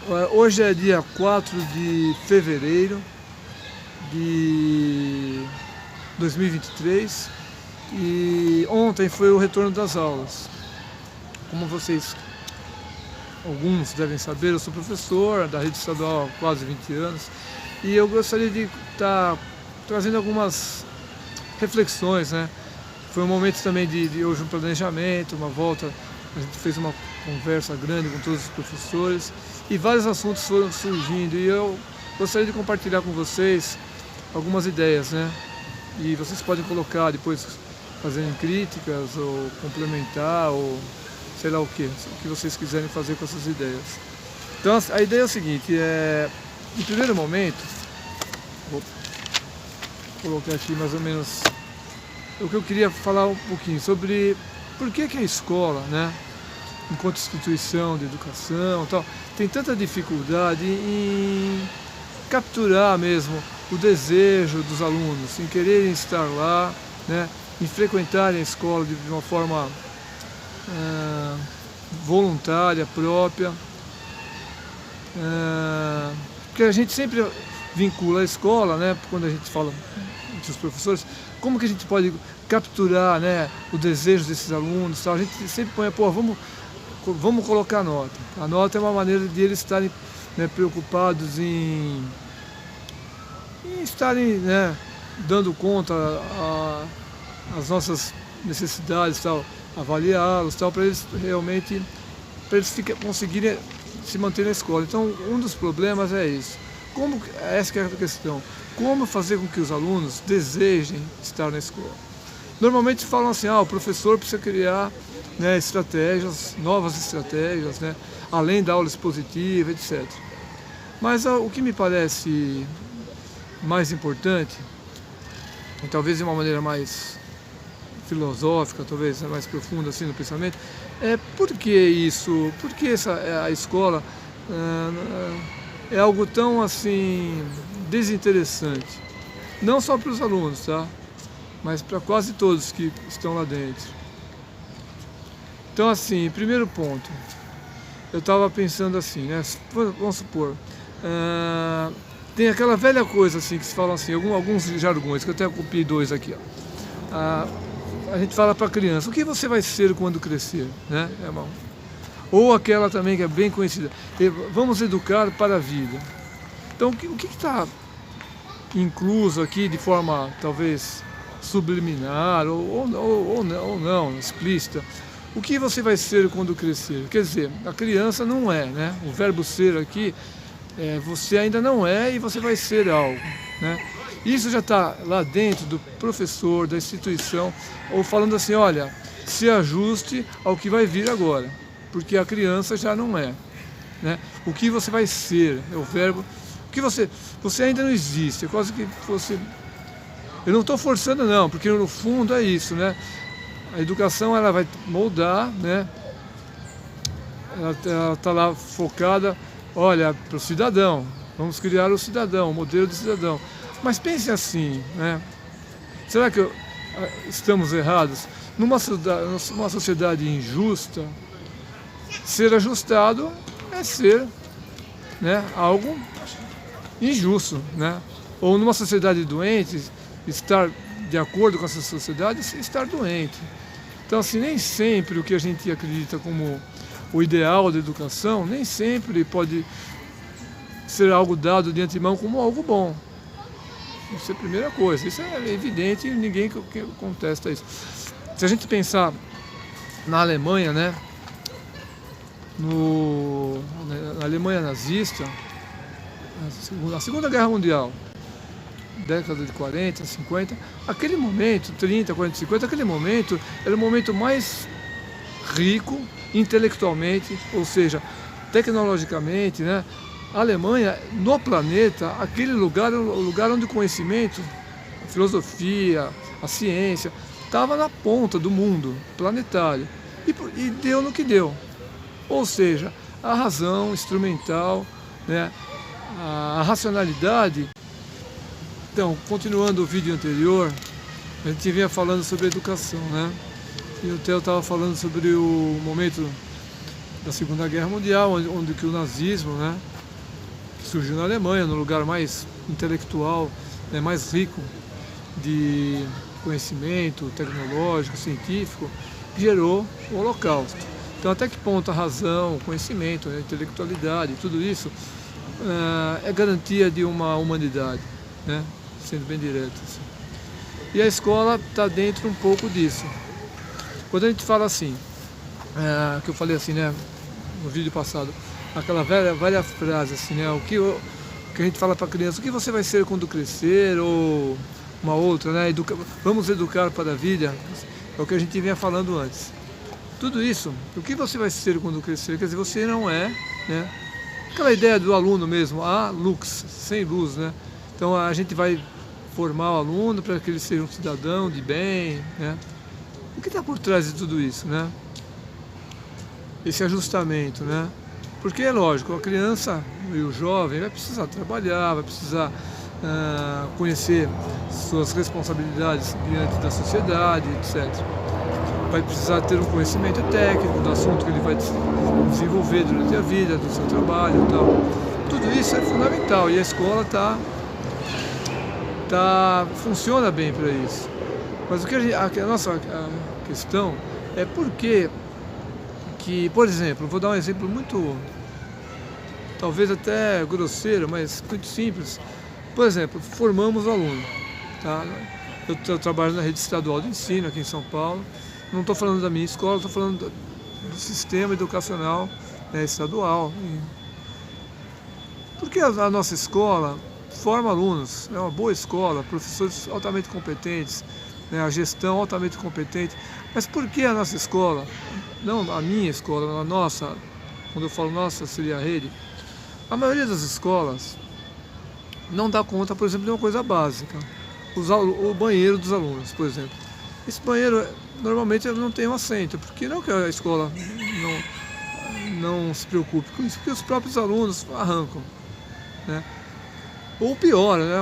Hoje é dia 4 de fevereiro de 2023 e ontem foi o retorno das aulas. Como vocês, alguns devem saber, eu sou professor da rede estadual há quase 20 anos e eu gostaria de estar trazendo algumas reflexões, né? Foi um momento também de hoje um planejamento, uma volta, a gente fez uma conversa grande com todos os professores e vários assuntos foram surgindo e eu gostaria de compartilhar com vocês algumas ideias, né? E vocês podem colocar depois fazendo críticas ou complementar ou sei lá o que vocês quiserem fazer com essas ideias. Então a ideia é o seguinte, em primeiro momento, vou colocar aqui mais ou menos o que eu queria falar um pouquinho sobre por que a escola, né, enquanto instituição de educação, tal, tem tanta dificuldade em capturar mesmo o desejo dos alunos, em quererem estar lá, né, em frequentarem a escola de uma forma voluntária, própria, porque a gente sempre vincula a escola, né, quando a gente fala entre os professores, como que a gente pode capturar, né, o desejo desses alunos, tal. A gente sempre põe, vamos colocar a nota. A nota é uma maneira de eles estarem, né, preocupados em estarem, né, dando conta às nossas necessidades, tal, avaliá-los, tal, para eles realmente, conseguirem se manter na escola. Então, um dos problemas é isso. Essa que é a questão. Como fazer com que os alunos desejem estar na escola? Normalmente falam assim, o professor precisa criar, né, estratégias, novas estratégias, né, além da aula expositiva, etc. Mas o que me parece mais importante, e talvez de uma maneira mais filosófica, talvez mais profunda assim no pensamento, é por que isso, por que a escola é algo tão assim desinteressante, não só para os alunos, tá? Mas para quase todos que estão lá dentro. Então assim, primeiro ponto, eu estava pensando assim, né? Vamos supor, tem aquela velha coisa assim que se fala assim, alguns jargões, que eu até copiei dois aqui, ó. A gente fala para a criança, o que você vai ser quando crescer, né? Ou aquela também que é bem conhecida, vamos educar para a vida. Então o que está incluso aqui de forma talvez subliminar ou não, explícita? O que você vai ser quando crescer? Quer dizer, a criança não é, né? O verbo ser aqui, você ainda não é e você vai ser algo, né? Isso já está lá dentro do professor, da instituição, ou falando assim, olha, se ajuste ao que vai vir agora, porque a criança já não é, né? O que você vai ser, é o verbo, o que você ainda não existe, é quase que você... Eu não estou forçando não, porque no fundo é isso, né? A educação ela vai moldar, né? Ela está lá focada, olha, para o cidadão, vamos criar o cidadão, o modelo do cidadão. Mas pense assim, né? Será que estamos errados? Numa sociedade injusta, ser ajustado é ser, né, algo injusto, né? Ou numa sociedade doente, estar de acordo com essa sociedade, estar doente. Então, assim, nem sempre o que a gente acredita como o ideal da educação, nem sempre pode ser algo dado de antemão como algo bom. Isso é a primeira coisa, isso é evidente e ninguém contesta isso. Se a gente pensar na Alemanha, né, na Alemanha nazista, na Segunda Guerra Mundial, década de 40, 50, aquele momento, 30, 40, 50, aquele momento era o momento mais rico intelectualmente, ou seja, tecnologicamente, né? A Alemanha, no planeta, aquele lugar, o lugar onde o conhecimento, a filosofia, a ciência, estava na ponta do mundo planetário. E deu no que deu. Ou seja, a razão instrumental, né, a racionalidade. Então, continuando o vídeo anterior, a gente vinha falando sobre educação, né? E o Theo estava falando sobre o momento da Segunda Guerra Mundial, onde que o nazismo, né, surgiu na Alemanha, no lugar mais intelectual, né, mais rico de conhecimento tecnológico, científico, gerou o Holocausto. Então, até que ponto a razão, o conhecimento, a intelectualidade, tudo isso é garantia de uma humanidade, né? Sendo bem direto. Assim. E a escola está dentro um pouco disso. Quando a gente fala assim, que eu falei assim, né, no vídeo passado, aquela velha frase assim, né, o que a gente fala para a criança, o que você vai ser quando crescer, ou uma outra, né, vamos educar para a vida, é o que a gente vinha falando antes. Tudo isso, o que você vai ser quando crescer, quer dizer, você não é, né, aquela ideia do aluno mesmo, a lux, sem luz, né, então a gente vai formar o aluno para que ele seja um cidadão de bem, né, o que está por trás de tudo isso, né, esse ajustamento, né, porque é lógico, a criança e o jovem vai precisar trabalhar, vai precisar conhecer suas responsabilidades diante da sociedade, etc. Vai precisar ter um conhecimento técnico do assunto que ele vai desenvolver durante a vida, do seu trabalho e tal. Tudo isso é fundamental e a escola funciona bem para isso. Mas a nossa questão é por que, por exemplo, vou dar um exemplo muito, talvez até grosseiro, mas muito simples. Por exemplo, formamos o aluno. Tá? Eu trabalho na rede estadual de ensino aqui em São Paulo. Não estou falando da minha escola, estou falando do sistema educacional, né, estadual. Porque a nossa escola forma alunos, é uma boa escola, professores altamente competentes, né, a gestão altamente competente. Mas por que a nossa escola, não a minha escola, a nossa, quando eu falo nossa, seria a rede, a maioria das escolas não dá conta, por exemplo, de uma coisa básica, o banheiro dos alunos, por exemplo. Esse banheiro normalmente não tem um assento, porque não que a escola não se preocupe com isso, porque os próprios alunos arrancam, né? Ou pior, né?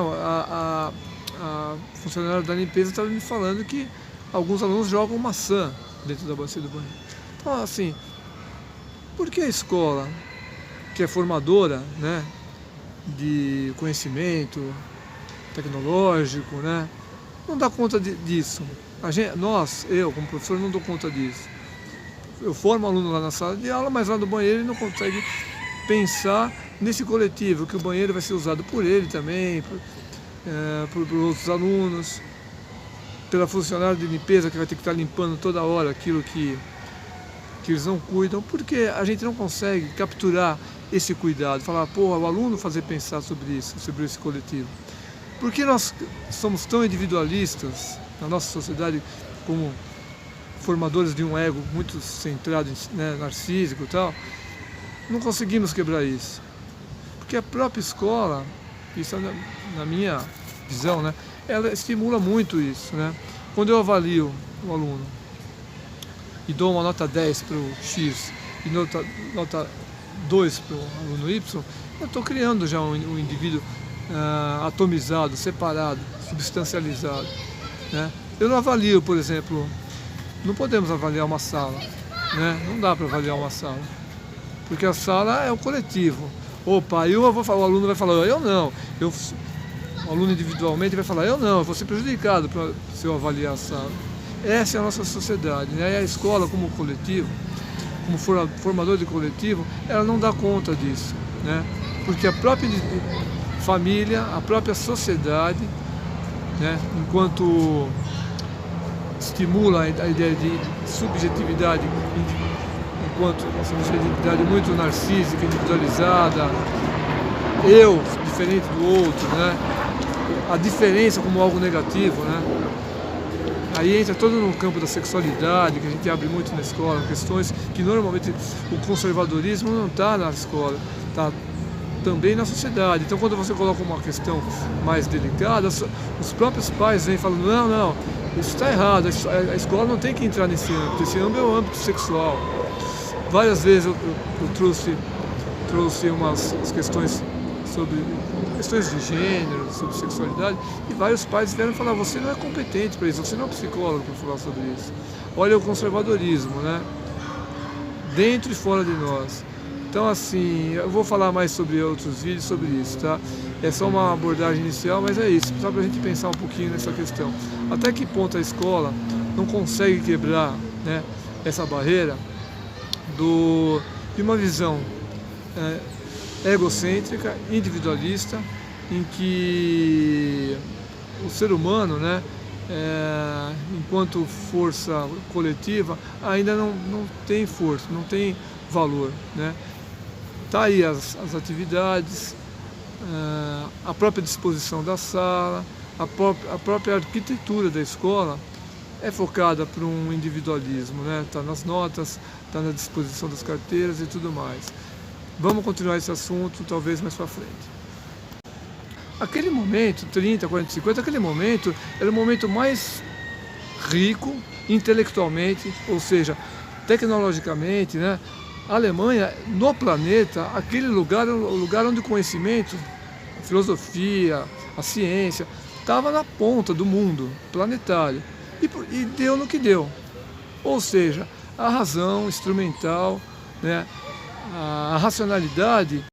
A funcionária da limpeza estava me falando que alguns alunos jogam maçã dentro da bacia do banheiro. Então, assim, por que a escola, que é formadora, né, de conhecimento tecnológico, né, não dá conta disso? Eu como professor não dou conta disso. Eu formo o aluno lá na sala de aula, mas lá no banheiro ele não consegue pensar nesse coletivo, que o banheiro vai ser usado por ele também, por outros alunos, pela funcionária de limpeza que vai ter que estar limpando toda hora aquilo que eles não cuidam, porque a gente não consegue capturar esse cuidado, falar, pô, o aluno fazer pensar sobre isso, sobre esse coletivo. Por que nós somos tão individualistas na nossa sociedade, como formadores de um ego muito centrado, né, narcísico e tal, não conseguimos quebrar isso? Porque a própria escola, isso é na minha visão, né, ela estimula muito isso, né? Quando eu avalio o aluno e dou uma nota 10 para o X e nota 2 para o aluno Y, eu estou criando já um indivíduo atomizado, separado, substancializado, né? Eu não avalio, por exemplo, não podemos avaliar uma sala, né? Não dá para avaliar uma sala, porque a sala é o coletivo. Opa, o aluno vai falar, eu não. O aluno individualmente vai falar, eu vou ser prejudicado se eu avaliar a sala. Essa é a nossa sociedade, né? E a escola como coletivo, como formador de coletivo, ela não dá conta disso, né? Porque a própria família, a própria sociedade, né, enquanto estimula a ideia de subjetividade, enquanto uma subjetividade muito narcísica, individualizada, eu diferente do outro, né? A diferença como algo negativo, né? Aí entra todo no campo da sexualidade, que a gente abre muito na escola, questões que normalmente o conservadorismo não está na escola, está também na sociedade. Então, quando você coloca uma questão mais delicada, os próprios pais vêm falando, não, isso está errado, a escola não tem que entrar nesse âmbito, esse âmbito é o âmbito sexual. Várias vezes eu trouxe umas questões sobre questões de gênero, sobre sexualidade, e vários pais vieram falar, você não é competente para isso, você não é psicólogo para falar sobre isso. Olha o conservadorismo, né? Dentro e fora de nós. Então, assim, eu vou falar mais sobre outros vídeos sobre isso, tá? É só uma abordagem inicial, mas é isso, só para a gente pensar um pouquinho nessa questão. Até que ponto a escola não consegue quebrar, né, essa barreira de uma visão egocêntrica, individualista, em que o ser humano, né, enquanto força coletiva, ainda não tem força, não tem valor, né? Tá aí as atividades, a própria disposição da sala, a própria arquitetura da escola é focada para um individualismo, né? Tá nas notas, tá na disposição das carteiras e tudo mais. Vamos continuar esse assunto talvez mais para frente. Aquele momento, 30, 40, 50, aquele momento era o momento mais rico intelectualmente, ou seja, tecnologicamente, né? A Alemanha, no planeta, aquele lugar era o lugar onde o conhecimento, a filosofia, a ciência, estava na ponta do mundo planetário. E deu no que deu. Ou seja, a razão instrumental, né, a racionalidade